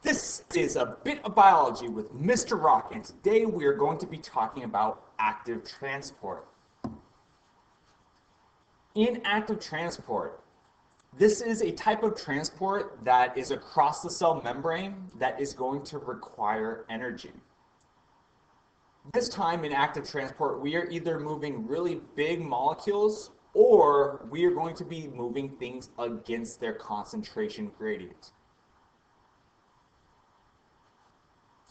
This is a bit of biology with Mr. Rock, and today we are going to be talking about active transport. In active transport, this is a type of transport that is across the cell membrane that is going to require energy. This time in active transport, we are either moving really big molecules or we are going to be moving things against their concentration gradient.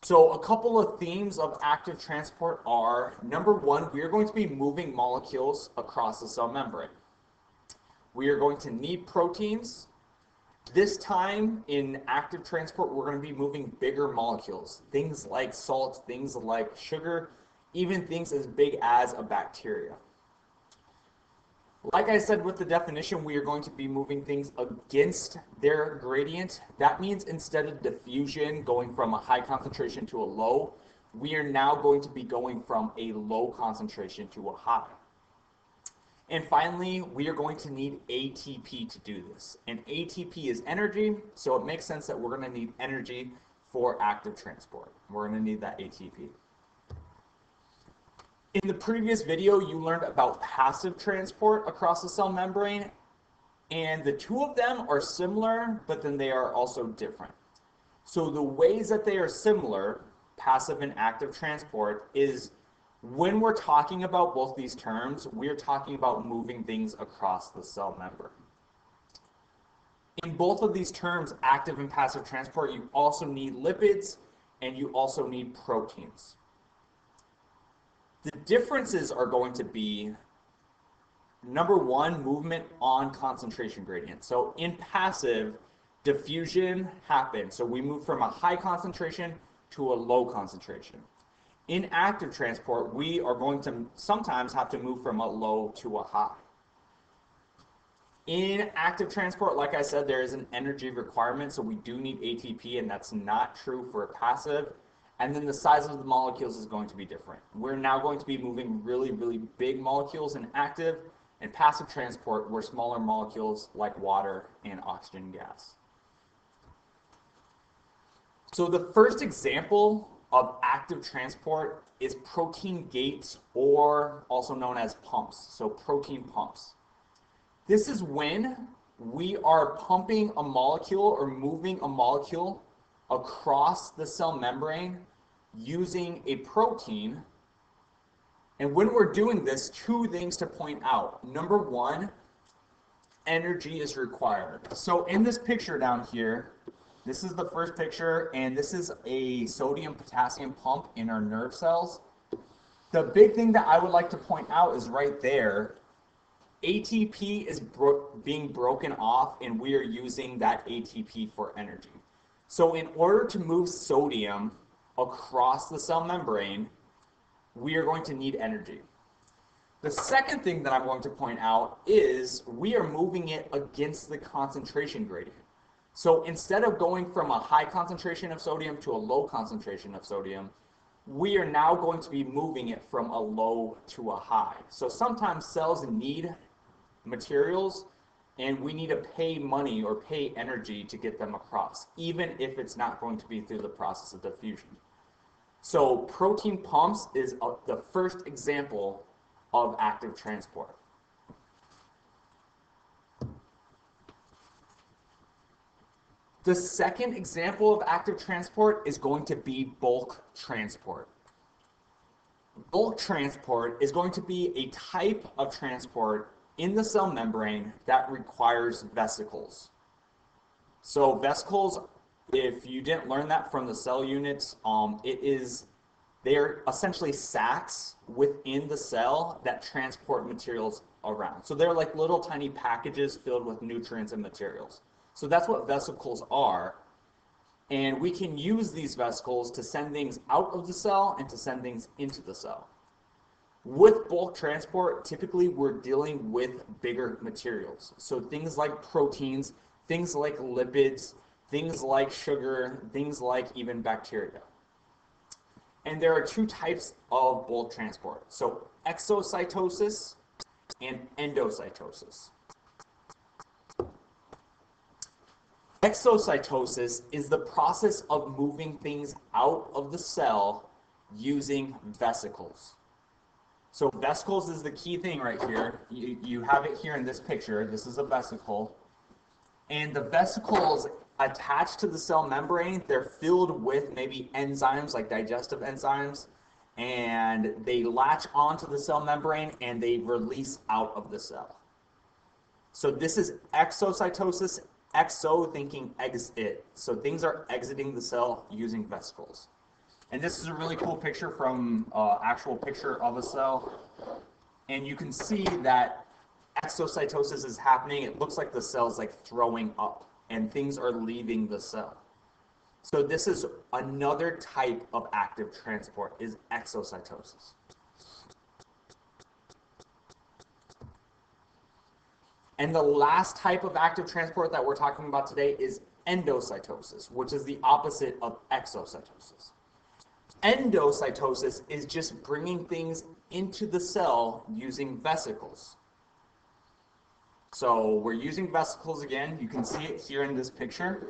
So a couple of themes of active transport are, number one, we are going to be moving molecules across the cell membrane. We are going to need proteins. This time in active transport, we're going to be moving bigger molecules, things like salt, things like sugar, even things as big as a bacteria. Like I said with the definition, we are going to be moving things against their gradient. That means instead of diffusion going from a high concentration to a low, we are now going to be going from a low concentration to a high. And finally, we are going to need ATP to do this. And ATP is energy, so it makes sense that we're going to need energy for active transport. We're going to need that ATP. In the previous video, you learned about passive transport across the cell membrane, and the two of them are similar, but then they are also different. So the ways that they are similar, passive and active transport, is when we're talking about both these terms, we're talking about moving things across the cell membrane. In both of these terms, active and passive transport, you also need lipids and you also need proteins. The differences are going to be, number one, movement on concentration gradient. So in passive, diffusion happens. So we move from a high concentration to a low concentration. In active transport, we are going to sometimes have to move from a low to a high. In active transport, like I said, there is an energy requirement, so we do need ATP, and that's not true for passive. And then the size of the molecules is going to be different. We're now going to be moving really, really big molecules in active, and passive transport were smaller molecules like water and oxygen gas. So the first example of active transport is protein gates, or also known as pumps, so protein pumps. This is when we are pumping a molecule or moving a molecule across the cell membrane using a protein. And when we're doing this, two things to point out. Number one, energy is required. So in this picture down here, this is the first picture, and this is a sodium-potassium pump in our nerve cells. The big thing that I would like to point out is right there, ATP is being broken off, and we are using that ATP for energy. So in order to move sodium across the cell membrane, we are going to need energy. The second thing that I'm going to point out is we are moving it against the concentration gradient. So instead of going from a high concentration of sodium to a low concentration of sodium, we are now going to be moving it from a low to a high. So sometimes cells need materials, and we need to pay money or pay energy to get them across, even if it's not going to be through the process of diffusion. So protein pumps is the first example of active transport. The second example of active transport is going to be bulk transport. Bulk transport is going to be a type of transport in the cell membrane that requires vesicles. So vesicles, if you didn't learn that from the cell units, they're essentially sacs within the cell that transport materials around. So they're like little tiny packages filled with nutrients and materials. So that's what vesicles are. And we can use these vesicles to send things out of the cell and to send things into the cell. With bulk transport, typically we're dealing with bigger materials. So things like proteins, things like lipids, things like sugar, things like even bacteria. And there are two types of bulk transport. So exocytosis and endocytosis. Exocytosis is the process of moving things out of the cell using vesicles. So vesicles is the key thing right here. You have it here in this picture. This is a vesicle. And the vesicles attached to the cell membrane, they're filled with maybe enzymes like digestive enzymes, and they latch onto the cell membrane and they release out of the cell. So this is exocytosis. Exo thinking exit. So things are exiting the cell using vesicles. And this is a really cool picture from actual picture of a cell. And you can see that exocytosis is happening. It looks like the cell's like throwing up and things are leaving the cell. So this is another type of active transport, is exocytosis. And the last type of active transport that we're talking about today is endocytosis, which is the opposite of exocytosis. Endocytosis is just bringing things into the cell using vesicles. So we're using vesicles again. You can see it here in this picture.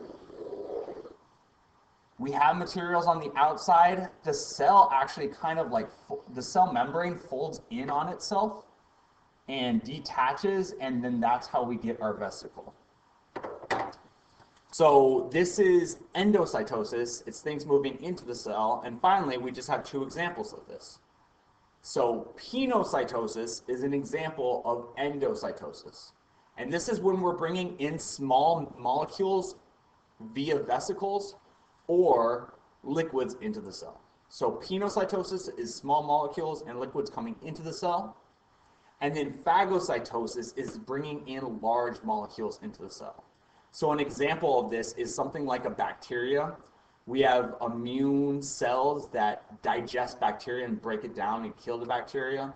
We have materials on the outside. The cell actually kind of like, the cell membrane folds in on itself and detaches, and then that's how we get our vesicle. So this is endocytosis. It's things moving into the cell. And finally, we just have two examples of this. So penocytosis is an example of endocytosis. And this is when we're bringing in small molecules via vesicles or liquids into the cell. So penocytosis is small molecules and liquids coming into the cell. And then phagocytosis is bringing in large molecules into the cell. So an example of this is something like a bacteria. We have immune cells that digest bacteria and break it down and kill the bacteria.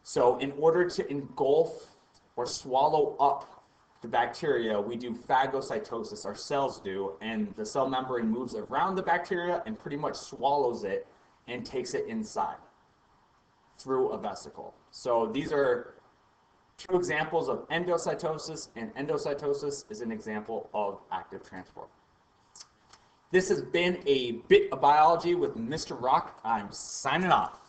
So in order to engulf or swallow up the bacteria, we do phagocytosis, our cells do, and the cell membrane moves around the bacteria and pretty much swallows it and takes it inside through a vesicle. So these are two examples of endocytosis, and endocytosis is an example of active transport. This has been a bit of biology with Mr. Rock. I'm signing off.